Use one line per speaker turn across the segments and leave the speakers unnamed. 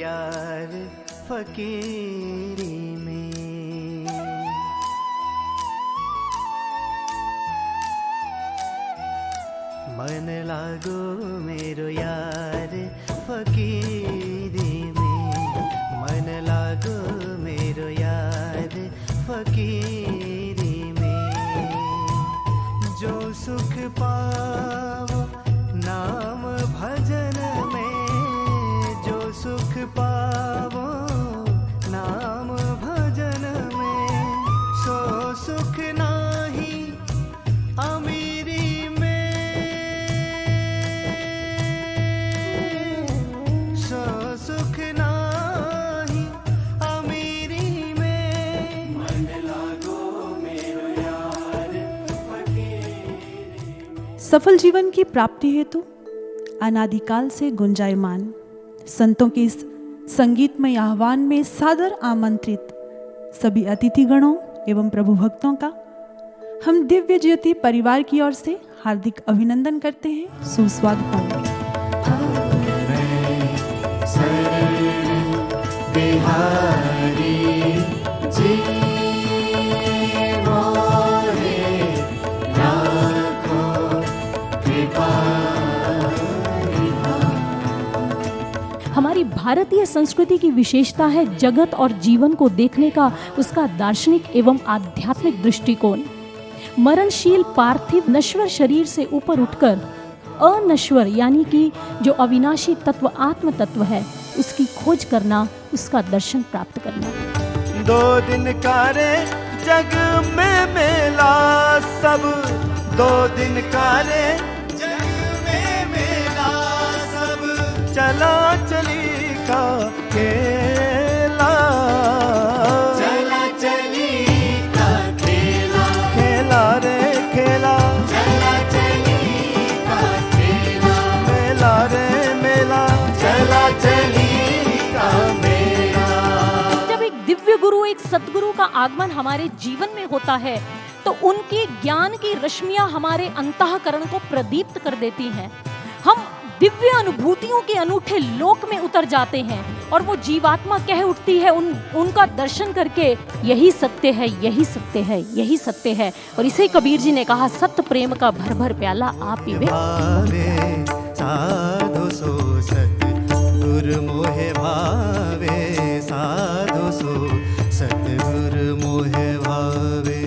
यार फकीरी में। मन लागो मेरो यार फकीरी में, मन लागो मेरो यार फकीरी में। जो सुख पावो नाम भजन में, जो सुख पावो नाम भजन में, सो सुख नाही अमीरी में, सो सुख नाही अमीरी में। मन लागो मेरो यार फकीरी में।
सफल जीवन की प्राप्ति हेतु अनादिकाल से गुंजायमान संतों के इस संगीतमय आह्वान में सादर आमंत्रित सभी अतिथिगणों एवं प्रभु भक्तों का हम दिव्य ज्योति परिवार की ओर से हार्दिक अभिनंदन करते हैं, सुस्वागत।
बिहारी जी
हमारी भारतीय संस्कृति की विशेषता है जगत और जीवन को देखने का उसका दार्शनिक एवं आध्यात्मिक दृष्टिकोण। मरणशील पार्थिव नश्वर शरीर से ऊपर उठकर अनश्वर यानी कि जो अविनाशी तत्व आत्म तत्व है उसकी खोज करना, उसका दर्शन प्राप्त करना।
2 दिन का रे जग में मेला सब, 2 दिन का रे जग में मेला सब, चला चली का खेला, चला चली का खेला, खेला रे खेला, चला चली का खेला, मेला रे मेला, चला चली का मेला।
जब एक दिव्य गुरु, एक सद्गुरु का आगमन हमारे जीवन में होता है तो उनकी ज्ञान की रश्मियां हमारे अंतःकरण को प्रदीप्त कर देती हैं। हम दिव्य अनुभूतियों के अनूठे लोक में उतर जाते हैं और वो जीवात्मा कह उठती है उनका दर्शन करके, यही सत्य है, यही सत्य है, यही सत्य है। और इसे कबीर जी ने कहा, सत्य प्रेम का भर भर प्याला आप पीवे।
साधु सो सतगुरु मोहे भावे, साधु सो सतगुरु मोहे भावे।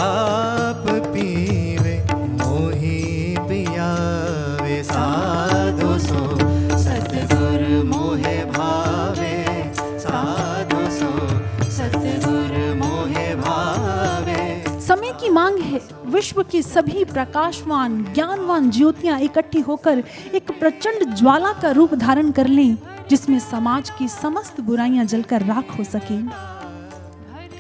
आप पीवे मोहि पियावे, साधु सो सतगुरु मोहे भावे, साधु सो सतगुरु मोहे भावे।
समय की मांग है विश्व की सभी प्रकाशवान ज्ञानवान ज्योतियां इकट्ठी होकर एक प्रचंड ज्वाला का रूप धारण कर लें, जिसमें समाज की समस्त बुराइयां जलकर राख हो सकें।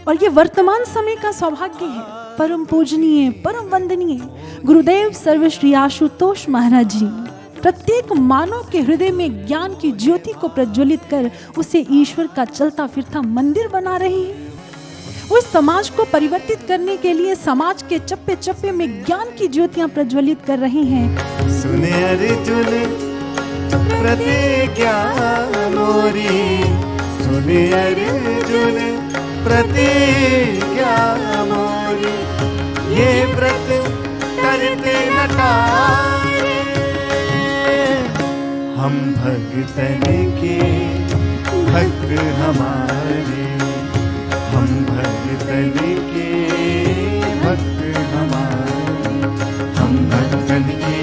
और ये वर्तमान समय का सौभाग्य है। परम पूजनीय, परम वंदनीय गुरुदेव सर्वश्री आशुतोष महाराज जी प्रत्येक मानव के हृदय में ज्ञान की ज्योति को प्रज्वलित कर उसे ईश्वर का चलता फिरता मंदिर बना रहे हैं। वो समाज को परिवर्तित करने के लिए समाज के चप्पे चप्पे में ज्ञान की ज्योतियां प्रज्वलित कर रहे हैं।
सुने अर्जुन प्रतिज्ञा मोरी, सुने अर्जुन प्रतिज्ञा मोरी, ये व्रत करते न टारे, हम भक्तन के भक्त हमारे, हम भक्तन के भक्त हमारे, हम भक्तन के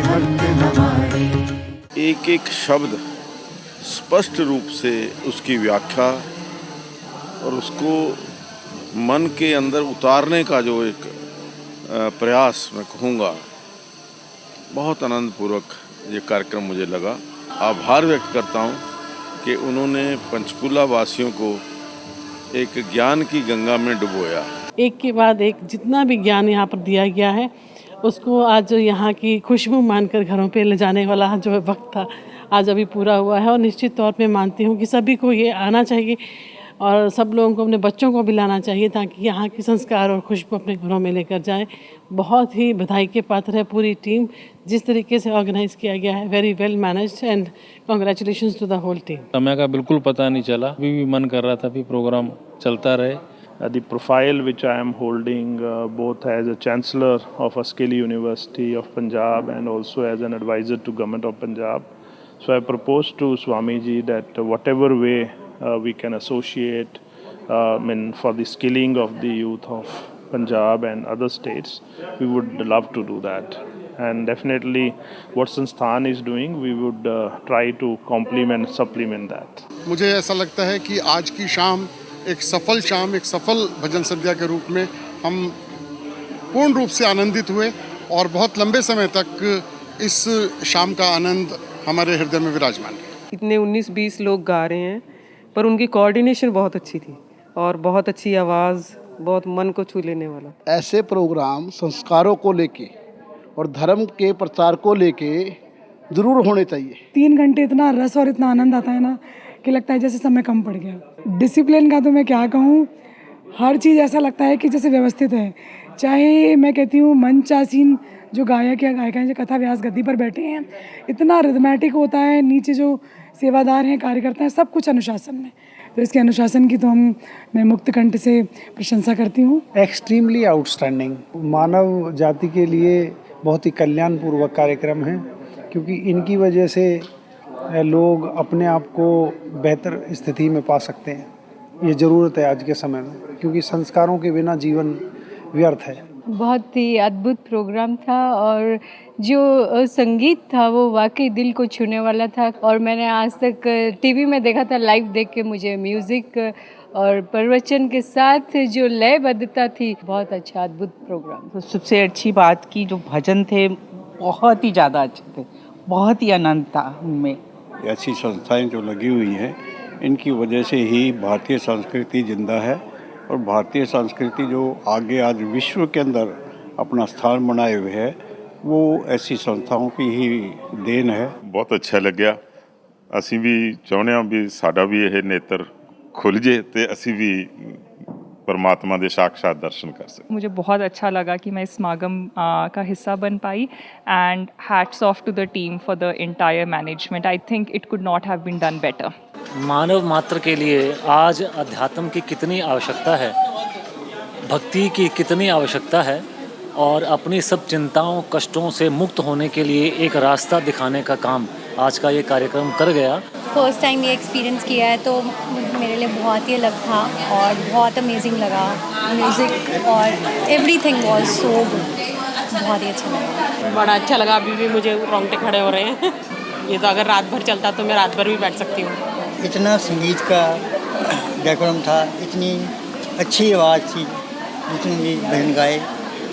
भक्त हमारे।
एक एक शब्द स्पष्ट रूप से उसकी व्याख्या और उसको मन के अंदर उतारने का जो एक प्रयास मैं कहूँगा, बहुत आनंदपूर्वक ये कार्यक्रम मुझे लगा। आभार व्यक्त करता हूँ कि उन्होंने पंचकूला वासियों को एक ज्ञान की गंगा में डुबोया।
एक के बाद एक जितना भी ज्ञान यहाँ पर दिया गया है उसको आज यहाँ की खुशबू मानकर घरों पे ले जाने वाला जो वक्त था आज अभी पूरा हुआ है। और निश्चित तौर पे मानती हूँ कि सभी को ये आना चाहिए और सब लोगों को अपने बच्चों को भी लाना चाहिए ताकि यहाँ की संस्कार और खुशबू अपने घरों में लेकर जाए। बहुत ही बधाई के पात्र है पूरी टीम, जिस तरीके से ऑर्गेनाइज किया गया है, very well managed and congratulations to the whole team.
समय का बिल्कुल पता नहीं चला, अभी भी मन कर रहा था कि प्रोग्राम चलता रहे।
The profile which I am holding both as a Chancellor of Askeli University of Punjab and also as an advisor to Government of Punjab. So I proposed to Swamiji that whatever way we can associate for the skilling of the youth of Punjab and other states, we would love to do that. And definitely what Sansthan is doing, we would try to complement, supplement that.
मुझे ऐसा लगता है कि आज की शाम एक सफल भजन संध्या के रूप में हम पूर्ण रूप से आनंदित हुए और बहुत लंबे समय तक इस शाम का आनंद हमारे हृदय में विराजमान है।
इतने 19-20 लोग गा रहे हैं पर उनकी कोऑर्डिनेशन बहुत अच्छी थी और बहुत अच्छी आवाज़, बहुत मन को छू लेने वाला।
ऐसे प्रोग्राम संस्कारों को लेके और धर्म के प्रचार को लेके ज़रूर होने चाहिए।
3 घंटे इतना रस और इतना आनंद आता है ना कि लगता है जैसे समय कम पड़ गया। डिसिप्लिन का तो मैं क्या कहूँ, हर चीज़ ऐसा लगता है कि जैसे व्यवस्थित है। चाहे मैं कहती हूँ मंचासीन जो गायक या गायिकाएं जो कथा व्यास गद्दी पर बैठे हैं, इतना रिदमेटिक होता है, नीचे जो सेवादार हैं, कार्यकर्ता हैं, सब कुछ अनुशासन में। तो इसके अनुशासन की तो मैं मुक्त कंठ से प्रशंसा करती हूँ।
एक्सट्रीमली आउटस्टैंडिंग, मानव जाति के लिए बहुत ही कल्याणपूर्वक कार्यक्रम है, क्योंकि इनकी वजह से लोग अपने आप को बेहतर स्थिति में पा सकते हैं। ये ज़रूरत है आज के समय में, क्योंकि संस्कारों के बिना जीवन व्यर्थ है।
बहुत ही अद्भुत प्रोग्राम था और जो संगीत था वो वाकई दिल को छूने वाला था। और मैंने आज तक टीवी में देखा था, लाइव देख के मुझे म्यूज़िक और प्रवचन के साथ जो लयबद्धता थी, बहुत अच्छा अद्भुत प्रोग्राम।
तो सबसे अच्छी बात की जो भजन थे बहुत ही ज़्यादा अच्छे थे, बहुत ही आनंद था उनमें।
ऐसी संस्थाएं जो लगी हुई हैं, इनकी वजह से ही भारतीय संस्कृति जिंदा है और भारतीय संस्कृति जो आगे आज विश्व के अंदर अपना स्थान बनाए हुए है, वो ऐसी संस्थाओं की ही देन है।
बहुत अच्छा लग्या। ਅਸੀਂ ਵੀ ਚਾਹੁੰਦੇ ਹਾਂ ਵੀ ਸਾਡਾ ਵੀ ਇਹ ਨੇਤਰ खुल जे ते असी भी परमात्मा दे साक्षात दर्शन कर सकें।
मुझे बहुत अच्छा लगा कि मैं इस समागम का हिस्सा बन पाई and hats off to the team for the entire management. I think it could not have been done better.
मानव मात्र के लिए आज अध्यात्म की कितनी आवश्यकता है, भक्ति की कितनी आवश्यकता है और अपनी सब चिंताओं कष्टों से मुक्त होने के लिए एक रास्ता दिखाने का काम आज का ये कार्यक्रम कर गया।
फर्स्ट टाइम ये एक्सपीरियंस किया है तो मेरे लिए बहुत ही अलग था और बहुत अमेजिंग लगा। म्यूज़िक और एवरीथिंग वाज सो गुड, बहुत ही अच्छा लगा।
बड़ा अच्छा लगा, अभी भी मुझे रोंगटे खड़े हो रहे हैं। ये तो अगर रात भर चलता तो मैं रात भर भी बैठ सकती हूँ।
इतना संगीत का कार्यक्रम था, इतनी अच्छी आवाज़ थी, जितने भी बहन गाए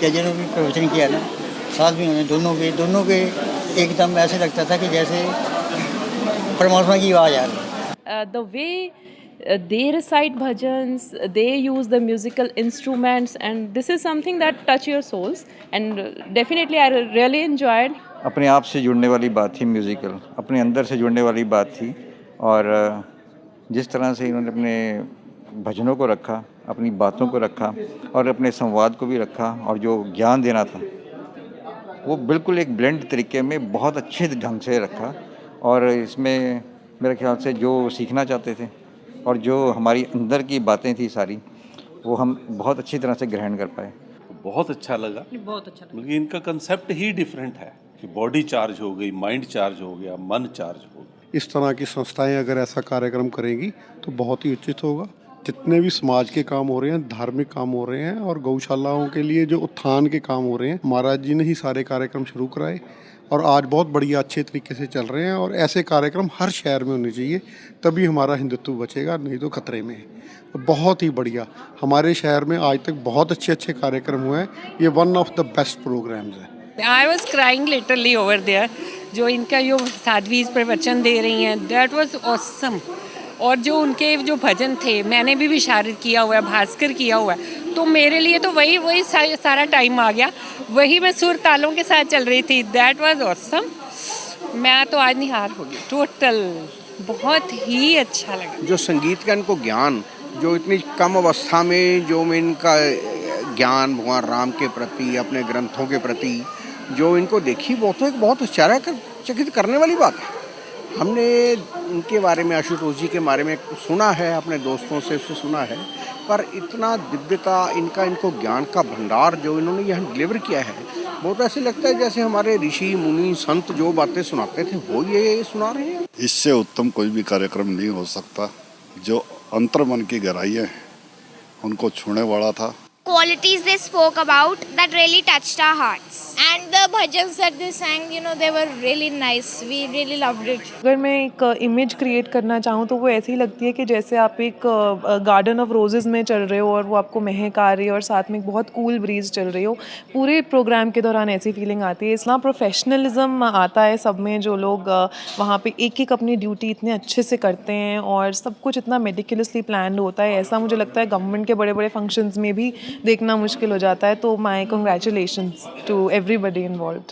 या जिन्होंने भी प्रवचन किया ना, साथ में उन्होंने दोनों के एकदम ऐसे लगता था कि जैसे परमात्मा की आवाज़ आ रही।
The way they recite bhajans, they use the musical instruments, and this is something that touch your souls, and definitely I really enjoyed.
अपने आप से जुड़ने वाली बात थी, म्यूज़िकल अपने अंदर से जुड़ने वाली बात थी। और जिस तरह से इन्होंने अपने भजनों को रखा, अपनी बातों को रखा और अपने संवाद को भी रखा और जो ज्ञान देना था वो बिल्कुल एक ब्लेंड तरीके में बहुत अच्छे ढंग से रखा। और इसमें मेरे ख्याल से जो सीखना चाहते थे और जो हमारी अंदर की बातें थी सारी, वो हम बहुत अच्छी तरह से ग्रहण कर पाए।
बहुत अच्छा लगा, बहुत अच्छा लगा। बल्कि इनका कंसेप्ट ही डिफरेंट है कि बॉडी चार्ज हो गई, माइंड चार्ज हो गया, मन चार्ज हो गया।
इस तरह की संस्थाएं अगर ऐसा कार्यक्रम करेंगी तो बहुत ही उचित होगा। जितने भी समाज के काम हो रहे हैं, धार्मिक काम हो रहे हैं और गौशालाओं के लिए जो उत्थान के काम हो रहे हैं, महाराज जी ने ही सारे कार्यक्रम शुरू कराए और आज बहुत बढ़िया अच्छे तरीके से चल रहे हैं। और ऐसे कार्यक्रम हर शहर में होने चाहिए, तभी हमारा हिंदुत्व बचेगा, नहीं तो खतरे में है। बहुत ही बढ़िया, हमारे शहर में आज तक बहुत अच्छे कार्यक्रम हुए हैं। ये one of the best programmes है।
I was crying literally over there। जो इनका जो साध्वीज प्रवचन दे रही हैं, that was awesome। और जो उनके जो भजन थे, मैंने भी विशारद किया हुआ है, भास्कर किया हुआ है, तो मेरे लिए तो वही सारा टाइम आ गया। वही मैं सुर तालों के साथ चल रही थी। That was awesome. मैं तो आज निहार हो गई टोटल, बहुत ही अच्छा लगा।
जो संगीत का इनको ज्ञान
जो इतनी कम अवस्था में जो में इनका ज्ञान भगवान राम के प्रति, अपने ग्रंथों के प्रति जो इनको देखी, वो तो एक बहुत आश्चर्यचकित करने वाली बात है। हमने इनके बारे में, आशुतोष जी के बारे में सुना है, अपने दोस्तों से सुना है, पर इतना दिव्यता इनको ज्ञान का भंडार जो इन्होंने यहाँ डिलीवर किया है, बहुत ऐसे लगता है जैसे हमारे ऋषि मुनि संत जो बातें सुनाते थे वो ये सुना रहे हैं।
इससे उत्तम कोई भी कार्यक्रम नहीं हो सकता। जो अंतर्मन की गहराइयाँ हैं उनको छूने वाला था।
Qualities they spoke about that really touched our hearts, and the bhajans that they sang, they were really nice. We really loved it.
अगर मैं एक इमेज क्रिएट करना चाहूँ तो वो ऐसी लगती है कि जैसे आप एक गार्डन ऑफ रोजेज़ में चल रहे हो और वो आपको महक आ रही है और साथ में एक बहुत कूल ब्रीज चल रही हो। पूरे प्रोग्राम के दौरान ऐसी फीलिंग आती है। इसलिए प्रोफेशनलिज्म आता है सब में, जो लोग वहाँ पे एक अपनी ड्यूटी इतने अच्छे से करते हैं और सब कुछ इतना मेटिकुलसली प्लान होता है। ऐसा मुझे लगता है गवर्नमेंट के बड़े बड़े फंक्शंस में भी देखना मुश्किल हो जाता है। तो my congratulations to everybody involved.